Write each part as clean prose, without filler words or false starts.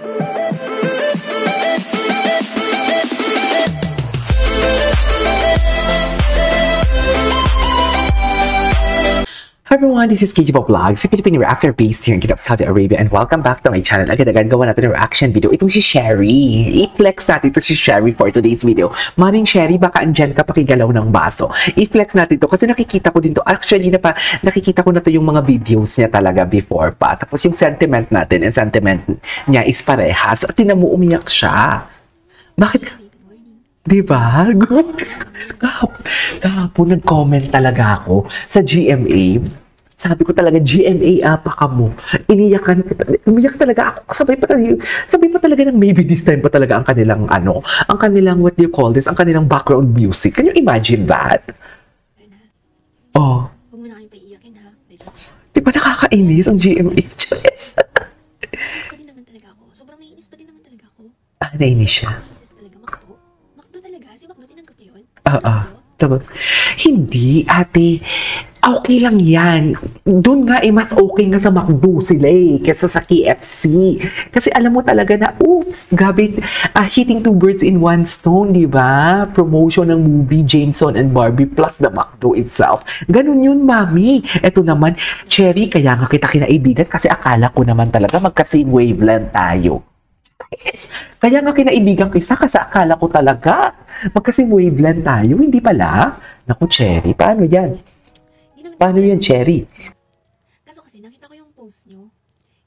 Hi everyone, this is KJ Vlogs, a Filipino reactor based here in Jeddah, Saudi Arabia, and welcome back to my channel. Agad-agad gawa natin ng reaction video. Itong si Sherry. I-flex natin ito si Sherry for today's video. Maring Sherry, baka andyan ka pakigalaw ng baso. I-flex natin ito kasi nakikita ko din to. Actually, nakikita ko na to yung mga videos niya talaga before pa. Tapos yung sentiment natin, and sentiment niya is parehas. At tinan mo, umiyak siya. Bakit? Diba? Kahapon nag-comment talaga ako sa GMA. Sabi ko talaga, GMA, apaka mo. Umiyak talaga ako. Sabay pa talaga ng maybe this time pa talaga ang kanilang what do you call this? Ang kanilang background music. Can you imagine that? Oh. Huwag mo na kayong paiiyakin, ha? Di ba nakakainis ang GMA? Yes. Nainis pa din naman talaga ako. Sobrang nainis pa din naman talaga ako. Nainis siya. Nainis talaga, Makdo. Makdo talaga? Si Makdo tinanggap yun? Tama. Hindi, ate. Okay lang yan. Doon nga mas okay nga sa McDo sila kesa sa KFC. Kasi alam mo talaga na, oops, gabi, hitting two birds in one stone, di ba? Promotion ng movie Jameson and Barbie plus the McDo itself. Ganun yun, mami. Eto naman, Cherry, kaya nga kita kinaibigan kasi akala ko naman talaga magka-same wavelength tayo. Yes. Kaya nga kinaibigan kita kasi akala ko talaga magka-same wavelength tayo. Hindi pala. Naku, Cherry, paano yan? Paano yan, Cherry? Kaso kasi nakita ko yung post nyo.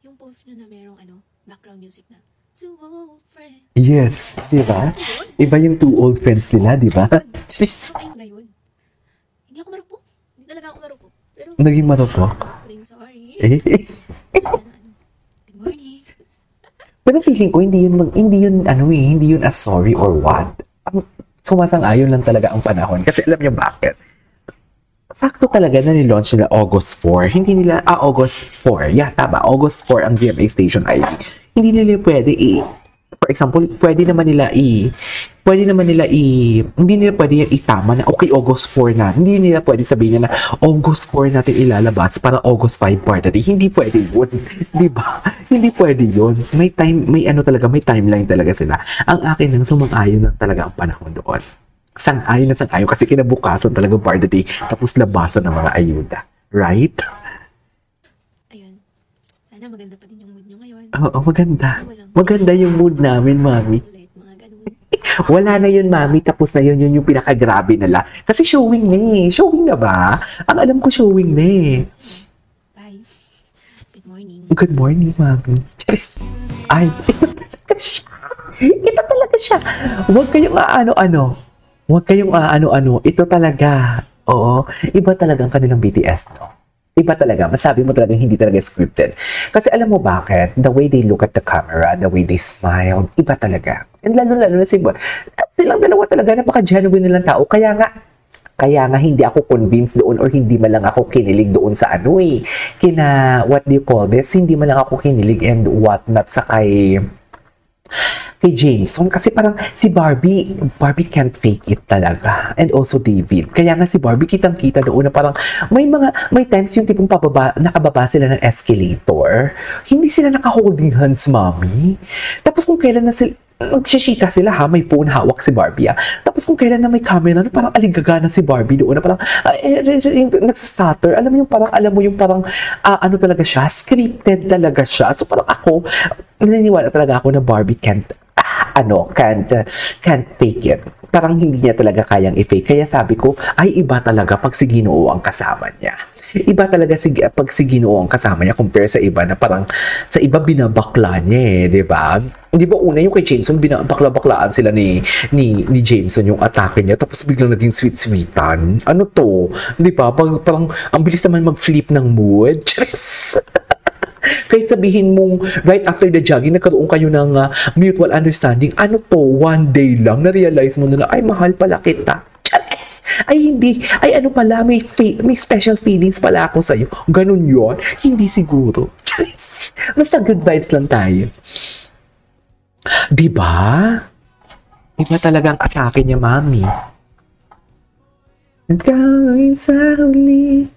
Yung post nyo na merong background music na Two Old Friends. Yes, di ba? Iba yung two old friends nila, di ba? Ayun na yun. Hindi ako marupok. Hindi talaga ako marupok. Pero, naging marupok? sorry. Good morning. Pero feeling ko, hindi yun a sorry or what. Sumasang-ayon lang talaga ang panahon. Kasi alam niyo bakit? Sakto talaga na ni-launch nila August 4. Hindi nila, August 4. Yeah, tama. August 4 ang GMA Station ID. Hindi nila pwede for example, hindi nila pwede itama na, okay, August 4 na. Hindi nila pwede sabihin na August 4 natin ilalabas para August 5 party. Hindi pwede yun. Di ba? Hindi pwede yun. May timeline talaga sila. Ang akin lang, sumang-ayon lang talaga ang panahon doon. Sang-ayon kasi kinabukasan talaga party tapos labasan ng mga ayuda. Right? Ayun. Sana maganda pa din yung mood nyo ngayon. Oo, maganda. Maganda yung mood namin, mami. Mga ganun. Wala na yun, mami. Tapos na yun yung pinakagrabe nila. Kasi showing na eh. Showing na ba? Ang alam ko showing na eh. Bye. Good morning. Good morning, mami. Yes. Ay, ito talaga siya. Ito talaga siya. Huwag kayong Huwag kayong ito talaga. Oo, iba talaga ang kanilang BTS, no? Iba talaga. Masabi mo talaga hindi talaga scripted. Kasi alam mo bakit? The way they look at the camera, the way they smile, iba talaga. And lalo na silang dalawa talaga, napaka-genuine nilang tao. Kaya nga hindi ako convinced doon or hindi man lang ako kinilig doon sa what do you call this? Hindi man lang ako kinilig and whatnot sa kay Jameson kasi parang si Barbie can't fake it talaga, and also David. Kaya nga si Barbie kitang-kita doon na parang may times yung tipong nakababa sila ng escalator, hindi sila naka-holding hands, mami. Tapos kung kailan na sila nagsishika sila, may phone hawak si Barbie, Tapos kung kailan na may camera, parang aligaga na si Barbie doon na parang nagsastutter. Alam mo yung parang talaga siya, scripted talaga siya. So parang ako, naniniwala talaga ako na Barbie can't fake it. Parang hindi niya talaga kayang i-fake. Kaya sabi ko, ay iba talaga pag si Ginoo ang kasama niya. Iba talaga pag si Ginoo ang kasama niya compare sa iba na parang sa iba binabakla niya di ba? Di ba una yung kay Jameson, binabakla-baklaan sila ni Jameson yung atake niya tapos biglang naging sweet-sweetan. Ano to? Di ba? Parang ang bilis naman mag-flip ng mood. Charis! Kahit sabihin mong right after the jogging, nagkaroon kayo ng mutual understanding, ano to, one day lang, na-realize mo na ay, mahal pala kita. Charis! Ay, hindi. Ay, ano pala, may special feelings pala ako sa'yo. Ganun yun? Hindi siguro. Charis! Basta good vibes lang tayo. Diba? Iba talagang atake niya, mami. Nagkawin sa huli.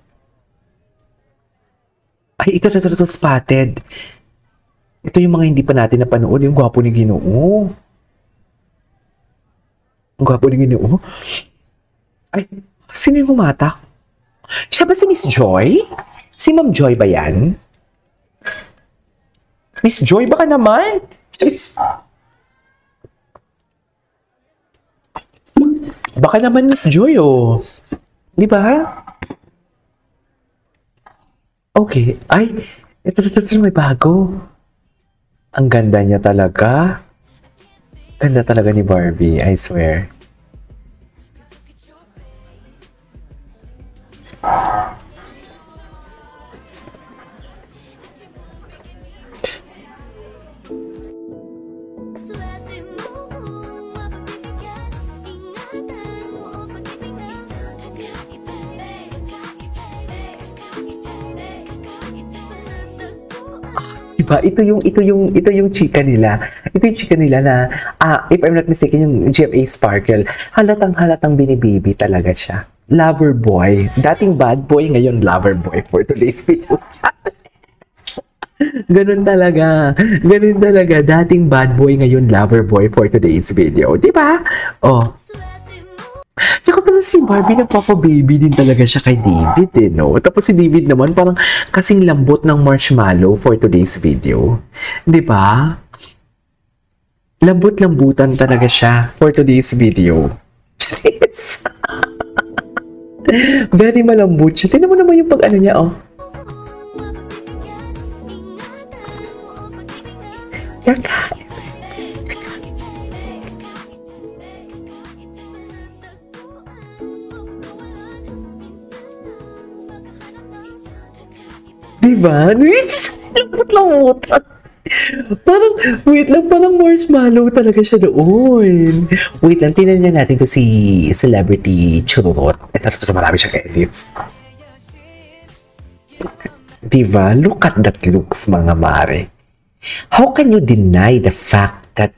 Ay, ito spotted. Ito yung mga hindi pa natin napanood. Yung gwapo ni Ginoo. Ang gwapo ni Ginoo. Ay, sino yung humatak? Siya ba si Miss Joy? Si Ma'am Joy ba yan? Miss Joy, baka naman? Baka naman Miss Joy, oh. Di ba? Okay. Ay, ito, may bago. Ang ganda niya talaga. Ganda talaga ni Barbie, I swear. Diba? Ito yung chika nila. Ito yung chika nila na, if I'm not mistaken, yung GMA Sparkle, halatang binibaby talaga siya. Lover boy. Dating bad boy, ngayon lover boy for today's video. Ganun talaga. Dating bad boy, ngayon lover boy for today's video. Diba? Oh. Tsaka parang si Barbie nagpapa-baby din talaga siya kay David, eh, no? Tapos si David naman parang kasing lambot ng marshmallow for today's video. Di ba? Lambot-lambutan talaga siya for today's video. Yes. Very malambot siya. Tingnan mo naman yung pag-ano niya, oh. Kakain. Diba? Lambot-lambutan. Parang, wait lang, parang marshmallow talaga siya doon. Wait lang, tingnan nga natin to si Celebrity Chururot. Ito, marami siyang edits. Diba? Look at that looks, mga mare. How can you deny the fact that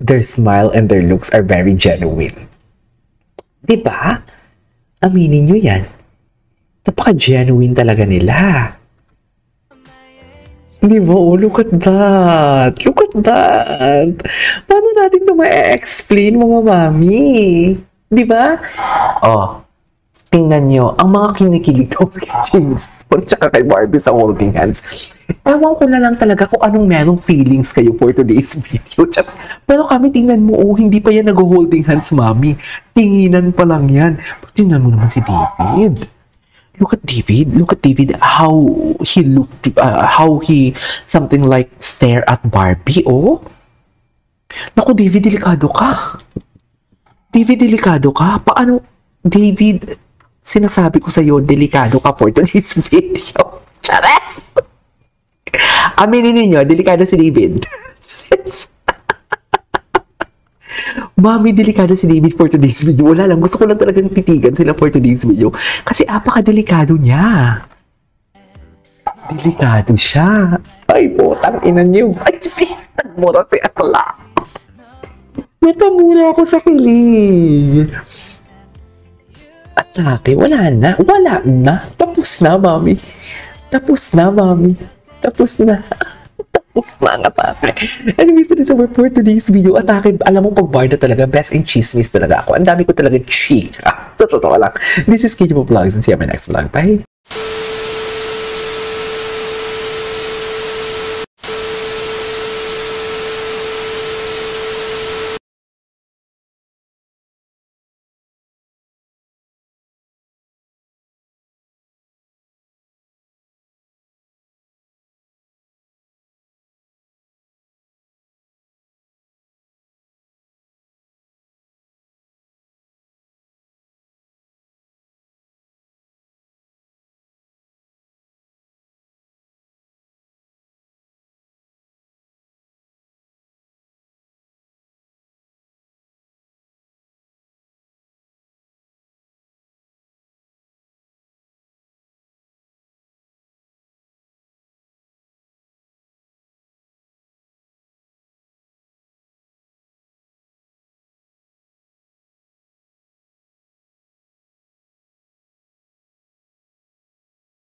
their smile and their looks are very genuine? Diba? Aminin nyo yan. Napaka-genuine talaga nila. Di ba? Oh, look at that. Look at that. Paano natin ito ma-explain, mga mami? Di ba? Oh, tingnan nyo. Ang mga kinikilig daw kay James Bond tsaka kay Barbie sa holding hands. Ewan ko na lang talaga kung anong merong feelings kayo for today's video. Pero kami, tingnan mo, oh, hindi pa yan nag-holding hands, mami. Tinginan pa lang yan. Tingnan mo naman si David. Look at David, how he looked, how he, something like, stare at Barbie, oh. Naku, David, delikado ka. Paano, David, sinasabi ko sa'yo, delikado ka for today's video. Chares! Aminin ninyo, delikado si David. Mami, delikado si David for today's video. Wala lang. Gusto ko lang talagang titigan sila for today's video. Kasi apaka-delikado niya. Delikado siya. Ay, putang ina niyo. Ay, nagmura si Akla. Natamura ako sa kilig. Atake, wala na. Tapos na, mami. Tapos na ang atake. Anyways, this is our for today's video. Atake, alam mo, pag barda talaga, best in chismis talaga ako. Ang dami ko talaga chika. Sa totoo lang. This is Kid Vlogs and see you in my next vlog. Bye!